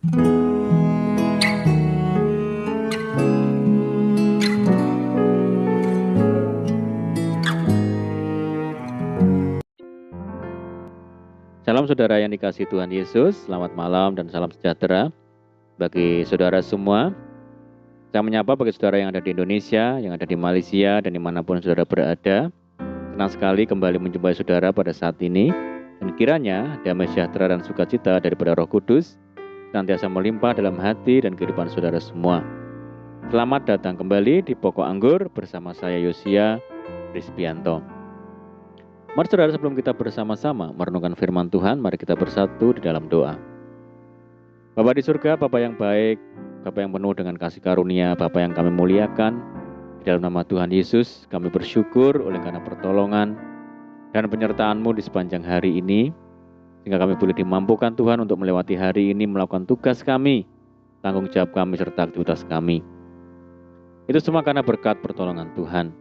Salam saudara yang dikasihi Tuhan Yesus, selamat malam dan salam sejahtera bagi saudara semua. Saya menyapa bagi saudara yang ada di Indonesia, yang ada di Malaysia, dan dimanapun saudara berada. Senang sekali kembali menjumpai saudara pada saat ini. Dan kiranya damai sejahtera dan sukacita daripada Roh Kudus senantiasa melimpah dalam hati dan kehidupan saudara semua. Selamat datang kembali di Pokok Anggur bersama saya Yosia Rizpianto. Mari saudara, sebelum kita bersama-sama merenungkan firman Tuhan, mari kita bersatu di dalam doa. Bapa di surga, Bapa yang baik, Bapa yang penuh dengan kasih karunia, Bapa yang kami muliakan, di dalam nama Tuhan Yesus, kami bersyukur oleh karena pertolongan dan penyertaan-Mu di sepanjang hari ini, sehingga kami boleh dimampukan Tuhan untuk melewati hari ini, melakukan tugas kami, tanggung jawab kami, serta aktivitas kami. Itu semua karena berkat pertolongan Tuhan.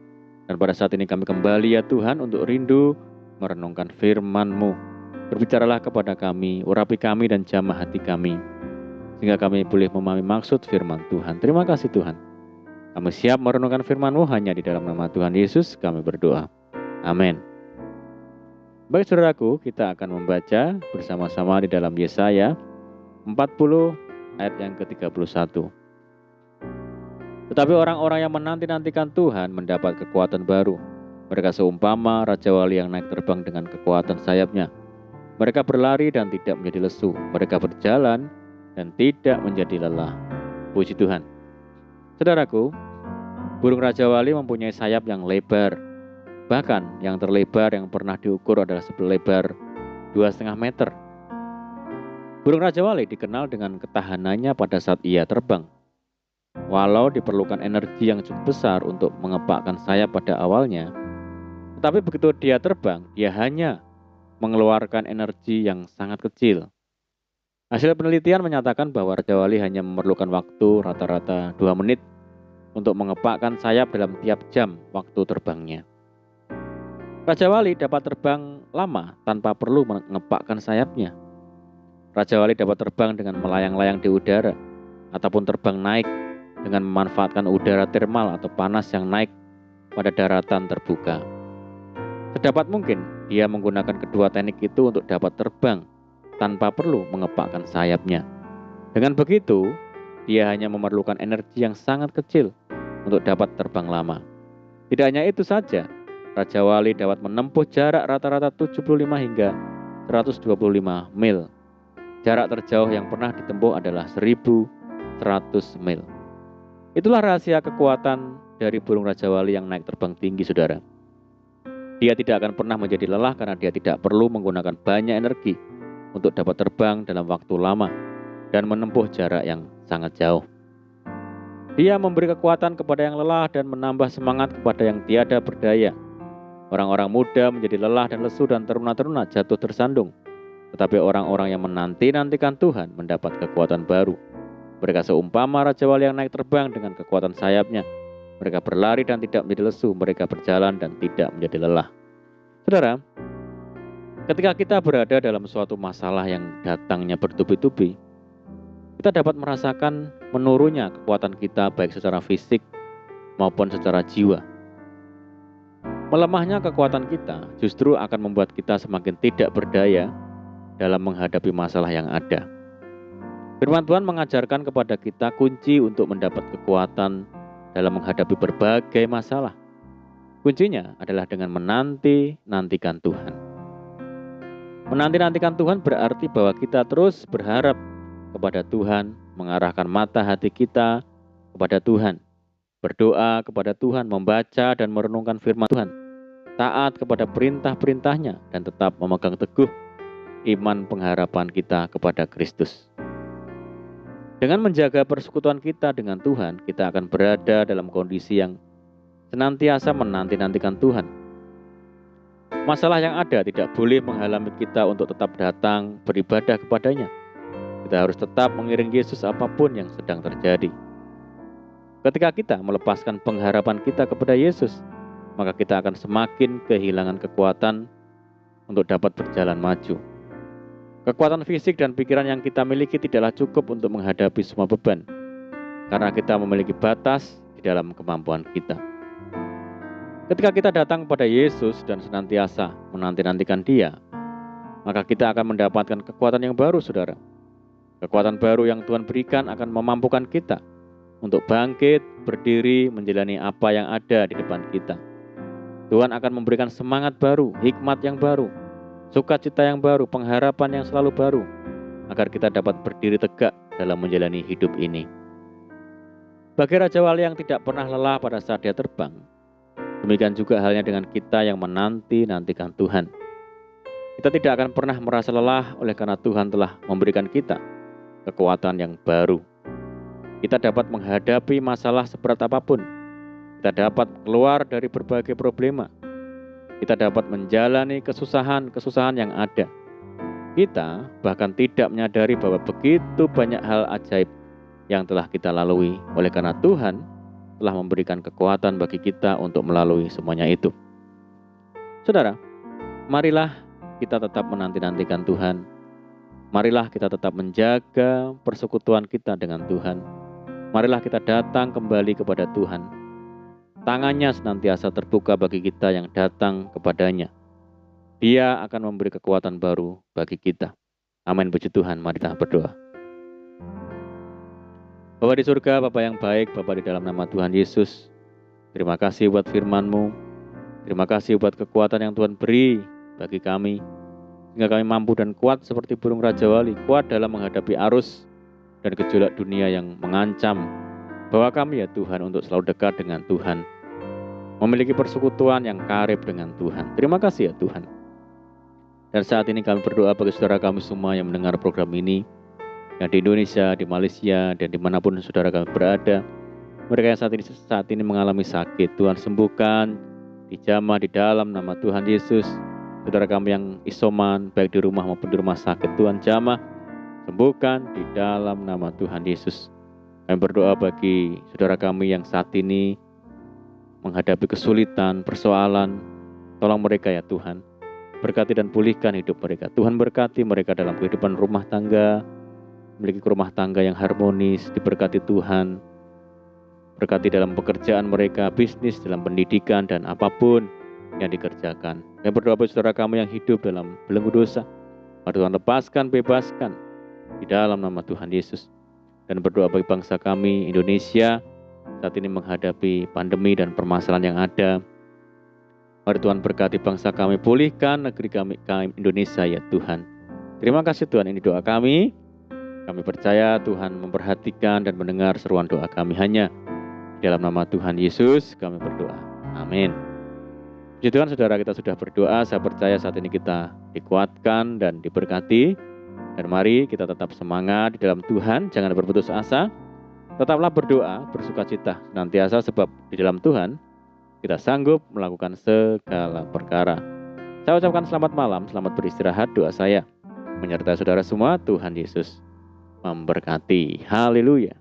Dan pada saat ini kami kembali ya Tuhan untuk rindu merenungkan firman-Mu. Berbicaralah kepada kami, urapi kami dan jamah hati kami, sehingga kami boleh memahami maksud firman Tuhan. Terima kasih Tuhan. Kami siap merenungkan firman-Mu hanya di dalam nama Tuhan Yesus kami berdoa. Amin. Baik saudaraku, kita akan membaca bersama-sama di dalam Yesaya 40 ayat yang ke-31. Tetapi orang-orang yang menanti-nantikan Tuhan mendapat kekuatan baru. Mereka seumpama Raja Wali yang naik terbang dengan kekuatan sayapnya. Mereka berlari dan tidak menjadi lesu. Mereka berjalan dan tidak menjadi lelah. Puji Tuhan. Saudaraku, burung Raja Wali mempunyai sayap yang lebar. Bahkan yang terlebar yang pernah diukur adalah selebar 2,5 meter. Burung Raja Wali dikenal dengan ketahanannya pada saat ia terbang. Walau diperlukan energi yang cukup besar untuk mengepakkan sayap pada awalnya, tetapi begitu dia terbang, dia hanya mengeluarkan energi yang sangat kecil. Hasil penelitian menyatakan bahwa Raja Wali hanya memerlukan waktu rata-rata 2 menit untuk mengepakkan sayap dalam tiap jam waktu terbangnya. Raja Wali dapat terbang lama tanpa perlu mengepakkan sayapnya. Raja Wali dapat terbang dengan melayang-layang di udara, ataupun terbang naik dengan memanfaatkan udara termal atau panas yang naik pada daratan terbuka. Sedapat mungkin, dia menggunakan kedua teknik itu untuk dapat terbang tanpa perlu mengepakkan sayapnya. Dengan begitu, dia hanya memerlukan energi yang sangat kecil untuk dapat terbang lama. Tidak hanya itu saja, Raja Wali dapat menempuh jarak rata-rata 75 hingga 125 mil. Jarak terjauh yang pernah ditempuh adalah 1.100 mil. Itulah rahasia kekuatan dari burung Raja Wali yang naik terbang tinggi, saudara. Dia tidak akan pernah menjadi lelah karena dia tidak perlu menggunakan banyak energi untuk dapat terbang dalam waktu lama dan menempuh jarak yang sangat jauh. Dia memberi kekuatan kepada yang lelah dan menambah semangat kepada yang tiada berdaya. Orang-orang muda menjadi lelah dan lesu dan teruna-teruna jatuh tersandung. Tetapi orang-orang yang menanti-nantikan Tuhan mendapat kekuatan baru. Mereka seumpama Raja Wali yang naik terbang dengan kekuatan sayapnya. Mereka berlari dan tidak menjadi lesu. Mereka berjalan dan tidak menjadi lelah. Saudara, ketika kita berada dalam suatu masalah yang datangnya bertubi-tubi, kita dapat merasakan menurunnya kekuatan kita baik secara fisik maupun secara jiwa. Melemahnya kekuatan kita justru akan membuat kita semakin tidak berdaya dalam menghadapi masalah yang ada. Firman Tuhan mengajarkan kepada kita kunci untuk mendapat kekuatan dalam menghadapi berbagai masalah. Kuncinya adalah dengan menanti-nantikan Tuhan. Menanti-nantikan Tuhan berarti bahwa kita terus berharap kepada Tuhan, mengarahkan mata hati kita kepada Tuhan, berdoa kepada Tuhan, membaca dan merenungkan firman Tuhan, taat kepada perintah-perintahnya, dan tetap memegang teguh iman pengharapan kita kepada Kristus. Dengan menjaga persekutuan kita dengan Tuhan, kita akan berada dalam kondisi yang senantiasa menanti-nantikan Tuhan. Masalah yang ada tidak boleh menghalangi kita untuk tetap datang beribadah kepadanya. Kita harus tetap mengiring Yesus apapun yang sedang terjadi. Ketika kita melepaskan pengharapan kita kepada Yesus, maka kita akan semakin kehilangan kekuatan untuk dapat berjalan maju. Kekuatan fisik dan pikiran yang kita miliki tidaklah cukup untuk menghadapi semua beban, karena kita memiliki batas di dalam kemampuan kita. Ketika kita datang kepada Yesus dan senantiasa menanti-nantikan Dia, maka kita akan mendapatkan kekuatan yang baru, saudara. Kekuatan baru yang Tuhan berikan akan memampukan kita untuk bangkit, berdiri, menjalani apa yang ada di depan kita. Tuhan akan memberikan semangat baru, hikmat yang baru, sukacita yang baru, pengharapan yang selalu baru, agar kita dapat berdiri tegak dalam menjalani hidup ini. Bagi Raja Wali yang tidak pernah lelah pada saat dia terbang, demikian juga halnya dengan kita yang menanti-nantikan Tuhan. Kita tidak akan pernah merasa lelah oleh karena Tuhan telah memberikan kita kekuatan yang baru. Kita dapat menghadapi masalah seberat apapun. Kita dapat keluar dari berbagai problema. Kita dapat menjalani kesusahan-kesusahan yang ada. Kita bahkan tidak menyadari bahwa begitu banyak hal ajaib yang telah kita lalui oleh karena Tuhan telah memberikan kekuatan bagi kita untuk melalui semuanya itu. Saudara, marilah kita tetap menanti-nantikan Tuhan. Marilah kita tetap menjaga persekutuan kita dengan Tuhan. Marilah kita datang kembali kepada Tuhan. Tangannya senantiasa terbuka bagi kita yang datang kepadanya. Dia akan memberi kekuatan baru bagi kita. Amin, puji Tuhan. Mari kita berdoa. Bapa di surga, Bapa yang baik, Bapa di dalam nama Tuhan Yesus, terima kasih buat firman-Mu. Terima kasih buat kekuatan yang Tuhan beri bagi kami, sehingga kami mampu dan kuat seperti burung Raja Wali, kuat dalam menghadapi arus dan gejolak dunia yang mengancam. Bawa kami ya Tuhan untuk selalu dekat dengan Tuhan, memiliki persekutuan yang karib dengan Tuhan. Terima kasih ya Tuhan. Dan saat ini kami berdoa bagi saudara kami semua yang mendengar program ini, yang di Indonesia, di Malaysia, dan dimanapun saudara kami berada. Mereka yang saat ini mengalami sakit, Tuhan sembuhkan, dijamah di dalam nama Tuhan Yesus. Saudara kami yang isoman, baik di rumah maupun di rumah sakit, Tuhan jamah, sembuhkan di dalam nama Tuhan Yesus. Kami berdoa bagi saudara kami yang saat ini menghadapi kesulitan, persoalan. Tolong mereka ya Tuhan. Berkati dan pulihkan hidup mereka. Tuhan berkati mereka dalam kehidupan rumah tangga, memiliki rumah tangga yang harmonis, diberkati Tuhan. Berkati dalam pekerjaan mereka, bisnis, dalam pendidikan, dan apapun yang dikerjakan. Kami berdoa bagi saudara kami yang hidup dalam belenggu dosa. Mari Tuhan lepaskan, bebaskan di dalam nama Tuhan Yesus. Dan berdoa bagi bangsa kami, Indonesia, saat ini menghadapi pandemi dan permasalahan yang ada. Mari Tuhan berkati bangsa kami, pulihkan negeri kami Indonesia ya Tuhan. Terima kasih Tuhan, ini doa kami. Kami percaya Tuhan memperhatikan dan mendengar seruan doa kami. Hanya di dalam nama Tuhan Yesus kami berdoa. Amin. Puji Tuhan, saudara, kita sudah berdoa. Saya percaya saat ini kita dikuatkan dan diberkati. Dan mari kita tetap semangat di dalam Tuhan. Jangan berputus asa. Tetaplah berdoa, bersukacita senantiasa, sebab di dalam Tuhan kita sanggup melakukan segala perkara. Saya ucapkan selamat malam, selamat beristirahat. Doa saya menyertai saudara semua. Tuhan Yesus memberkati. Haleluya.